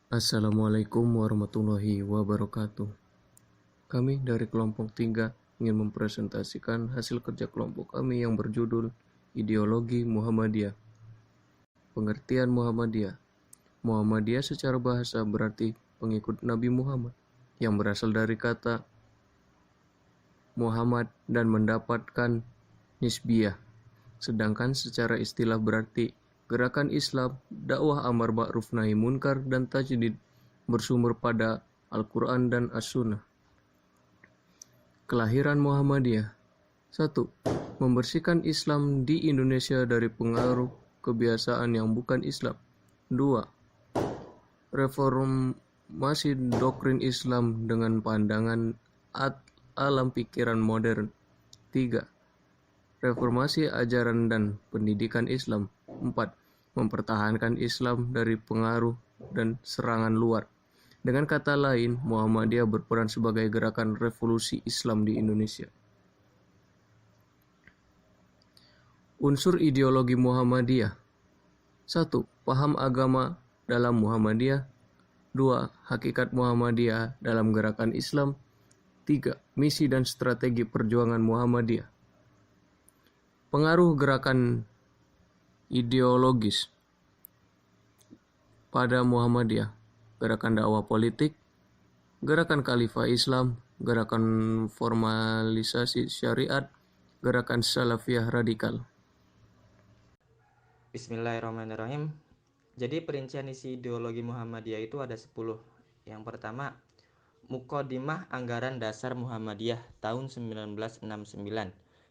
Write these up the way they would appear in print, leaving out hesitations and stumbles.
Assalamualaikum warahmatullahi wabarakatuh. Kami dari kelompok 3 ingin mempresentasikan hasil kerja kelompok kami yang berjudul Ideologi Muhammadiyah. Pengertian Muhammadiyah. Muhammadiyah secara bahasa berarti pengikut Nabi Muhammad, yang berasal dari kata Muhammad dan mendapatkan nisbiyah. Sedangkan secara istilah berarti gerakan Islam, dakwah amar ma'ruf nahi munkar dan tajdid bersumber pada Al-Quran dan As-Sunnah. Kelahiran Muhammadiyah. 1. Membersihkan Islam di Indonesia dari pengaruh kebiasaan yang bukan Islam. 2. Reformasi doktrin Islam dengan pandangan alam pikiran modern. 3. Reformasi ajaran dan pendidikan Islam. 4. Mempertahankan Islam dari pengaruh dan serangan luar. Dengan kata lain, Muhammadiyah berperan sebagai gerakan revolusi Islam di Indonesia. Unsur ideologi Muhammadiyah. 1. Paham agama dalam Muhammadiyah. 2. Hakikat Muhammadiyah dalam gerakan Islam. 3. Misi dan strategi perjuangan Muhammadiyah. Pengaruh gerakan ideologis pada Muhammadiyah: gerakan dakwah politik, gerakan khalifah Islam, gerakan formalisasi syariat, gerakan salafiyah radikal. Bismillahirrahmanirrahim. Jadi perincian isi ideologi Muhammadiyah itu ada 10. Yang pertama, Muqaddimah Anggaran Dasar Muhammadiyah tahun 1969.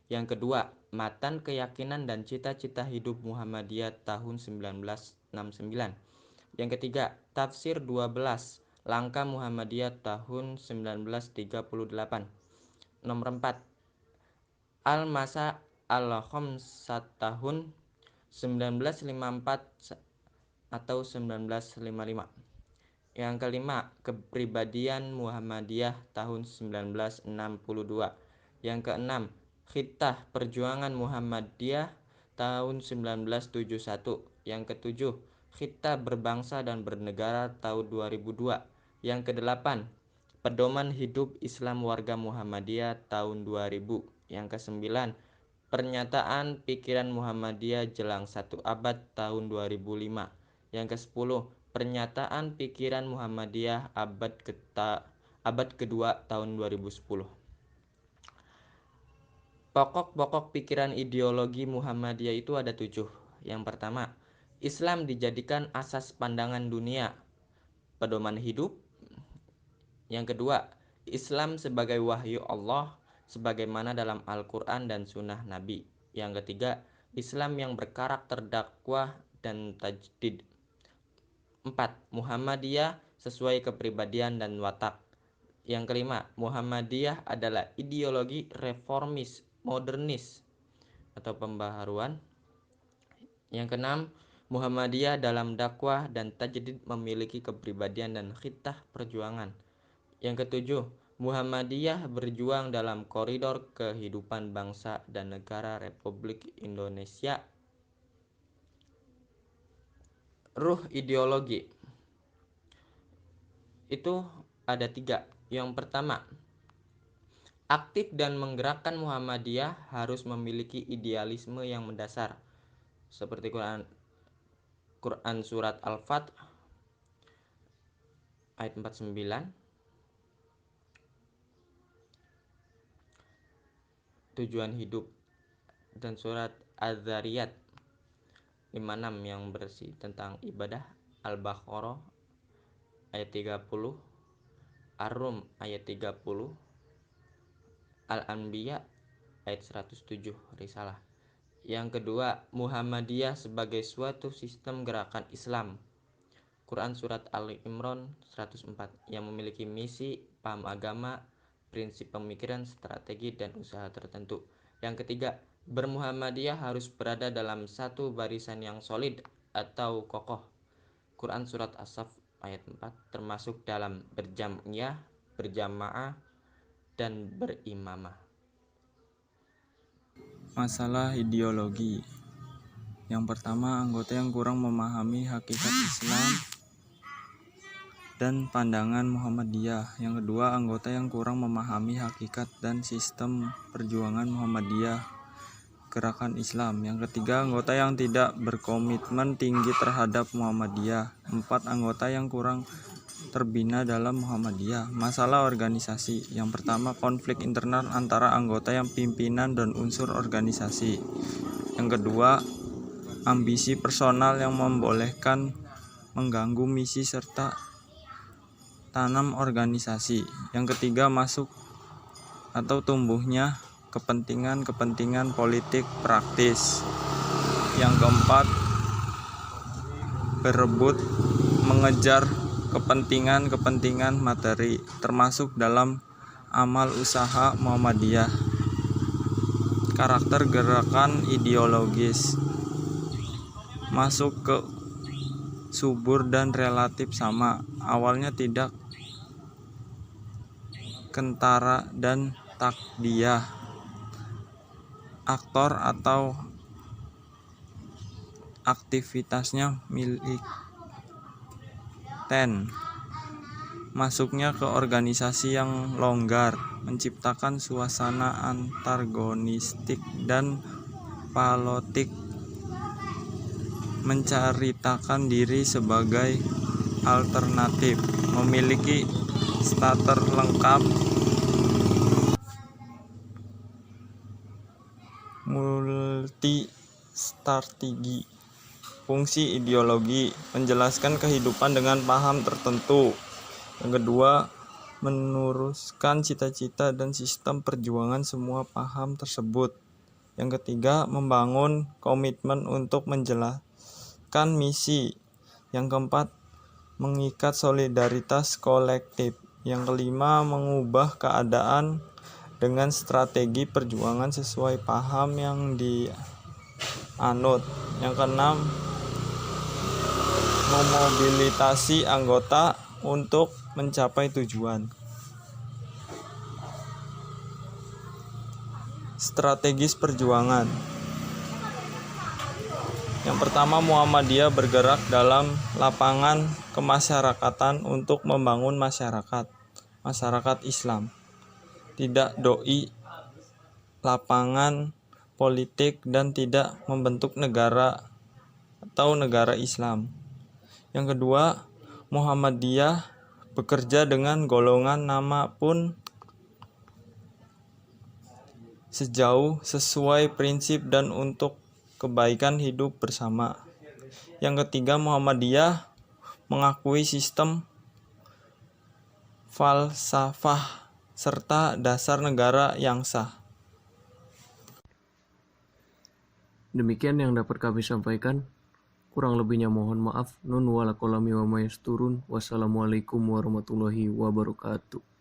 Yang kedua, Matan Keyakinan dan Cita-cita Hidup Muhammadiyah tahun 1969. Yang ketiga, Tafsir 12 Langkah Muhammadiyah tahun 1938. Nomor 4, Al-Masa Al-Khamsat tahun 1954 atau 1955. Yang kelima, Kepribadian Muhammadiyah tahun 1962. Yang keenam, Khittah Perjuangan Muhammadiyah tahun 1971. Yang ketujuh, Khittah Berbangsa dan Bernegara tahun 2002. Yang kedelapan, Pedoman Hidup Islam Warga Muhammadiyah tahun 2000. Yang kesembilan, Pernyataan Pikiran Muhammadiyah Jelang Satu Abad tahun 2005. Yang ke-10, Pernyataan Pikiran Muhammadiyah abad kedua tahun 2010. Pokok-pokok pikiran ideologi Muhammadiyah itu ada 7. Yang pertama, Islam dijadikan asas pandangan dunia, pedoman hidup. Yang kedua, Islam sebagai wahyu Allah sebagaimana dalam Al-Quran dan Sunnah Nabi. Yang ketiga, Islam yang berkarakter dakwah dan tajdid. 4. Muhammadiyah sesuai kepribadian dan watak. Yang kelima, Muhammadiyah adalah ideologi reformis, modernis atau pembaharuan. Yang keenam, Muhammadiyah dalam dakwah dan tajdid memiliki kepribadian dan khittah perjuangan. Yang ketujuh, Muhammadiyah berjuang dalam koridor kehidupan bangsa dan negara Republik Indonesia. Ruh ideologi itu ada 3. Yang pertama, aktif dan menggerakkan Muhammadiyah harus memiliki idealisme yang mendasar, seperti Quran Surat Al-Fat ayat 49, tujuan hidup, dan Surat Az-Zariyat 56 yang bersih tentang ibadah, Al-Baqarah ayat 30, Ar-Rum ayat 30, Al-Anbiya ayat 107, Risalah. Yang kedua, Muhammadiyah sebagai suatu sistem gerakan Islam, Quran Surat Ali Imran 104, yang memiliki misi, paham agama, prinsip pemikiran, strategi, dan usaha tertentu. Yang ketiga, bermuhammadiyah harus berada dalam satu barisan yang solid atau kokoh, Quran Surat As-Saff ayat 4, termasuk dalam berjam'iyah, berjamaah, dan berimamah. Masalah ideologi. Yang pertama, anggota yang kurang memahami hakikat Islam dan pandangan Muhammadiyah. Yang kedua, anggota yang kurang memahami hakikat dan sistem perjuangan Muhammadiyah, gerakan Islam. Yang ketiga, anggota yang tidak berkomitmen tinggi terhadap Muhammadiyah. 4, anggota yang kurang terbina dalam Muhammadiyah. Masalah organisasi. Yang pertama, konflik internal antara anggota yang pimpinan dan unsur organisasi. Yang kedua, ambisi personal yang membolehkan mengganggu misi serta tanam organisasi. Yang ketiga, masuk atau tumbuhnya kepentingan politik praktis. Yang keempat, berebut mengejar kepentingan materi, termasuk dalam amal usaha Muhammadiyah. Karakter gerakan ideologis masuk ke subur dan relatif sama. Awalnya tidak kentara dan takdiyah. Aktor atau aktivitasnya milik masuknya ke organisasi yang longgar, menciptakan suasana antagonistik dan politik, menceritakan diri sebagai alternatif, memiliki starter lengkap, multi strategi. Fungsi ideologi, menjelaskan kehidupan dengan paham tertentu. Yang kedua, meneruskan cita-cita dan sistem perjuangan semua paham tersebut. Yang ketiga, membangun komitmen untuk menjelaskan misi. Yang keempat, mengikat solidaritas kolektif. Yang kelima, mengubah keadaan dengan strategi perjuangan sesuai paham yang dianut. Yang keenam, memobilisasi anggota untuk mencapai tujuan. Strategis perjuangan. Yang pertama, Muhammadiyah bergerak dalam lapangan kemasyarakatan untuk membangun masyarakat Islam. Tidak doi lapangan politik dan tidak membentuk negara atau negara Islam. Yang kedua, Muhammadiyah bekerja dengan golongan nama pun sejauh sesuai prinsip dan untuk kebaikan hidup bersama. Yang ketiga, Muhammadiyah mengakui sistem falsafah serta dasar negara yang sah. Demikian yang dapat kami sampaikan. Kurang lebihnya mohon maaf. Nun wala kolami wa mayasturun. Wassalamualaikum warahmatullahi wabarakatuh.